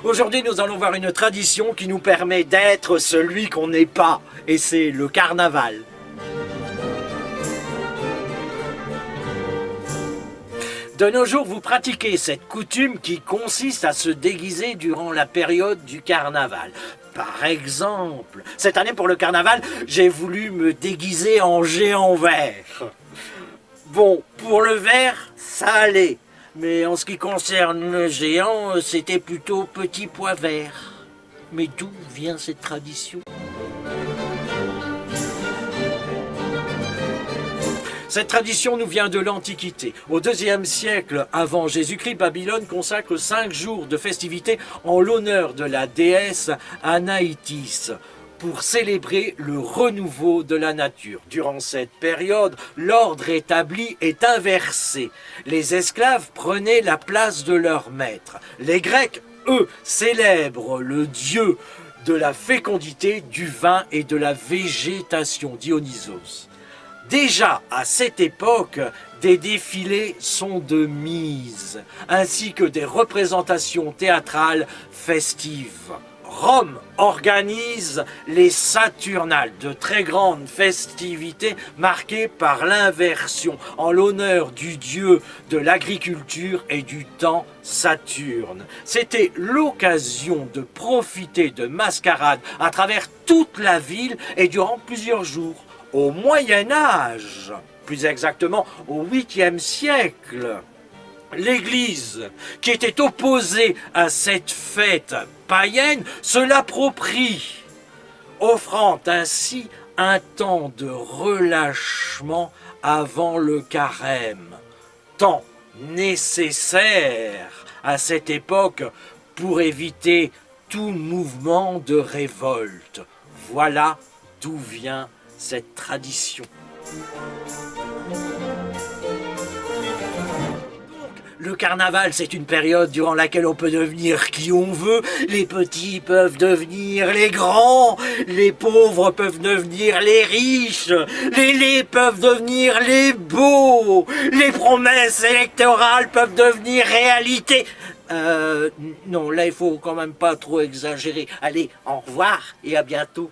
Aujourd'hui, nous allons voir une tradition qui nous permet d'être celui qu'on n'est pas, et c'est le carnaval. De nos jours, vous pratiquez cette coutume qui consiste à se déguiser durant la période du carnaval. Par exemple, cette année pour le carnaval, j'ai voulu me déguiser en géant vert. Bon, pour le vert, ça allait. Mais en ce qui concerne le géant, c'était plutôt petit pois vert. Mais d'où vient cette tradition ? Cette tradition nous vient de l'Antiquité. Au IIe siècle avant Jésus-Christ, Babylone consacre 5 jours de festivités en l'honneur de la déesse Anaïtis, pour célébrer le renouveau de la nature. Durant cette période, l'ordre établi est inversé. Les esclaves prenaient la place de leur maître. Les Grecs, eux, célèbrent le dieu de la fécondité, du vin et de la végétation, Dionysos. Déjà à cette époque, des défilés sont de mise, ainsi que des représentations théâtrales festives. Rome organise les Saturnales, de très grandes festivités marquées par l'inversion, en l'honneur du dieu de l'agriculture et du temps Saturne. C'était l'occasion de profiter de mascarades à travers toute la ville et durant plusieurs jours. Au Moyen-Âge, plus exactement au 8e siècle, l'Église, qui était opposée à cette fête païenne, se l'approprie, offrant ainsi un temps de relâchement avant le carême, temps nécessaire à cette époque pour éviter tout mouvement de révolte. Voilà d'où vient cette tradition. Le carnaval, c'est une période durant laquelle on peut devenir qui on veut. Les petits peuvent devenir les grands, les pauvres peuvent devenir les riches, les laids peuvent devenir les beaux, les promesses électorales peuvent devenir réalité. Non, là, il faut quand même pas trop exagérer. Allez, au revoir et à bientôt.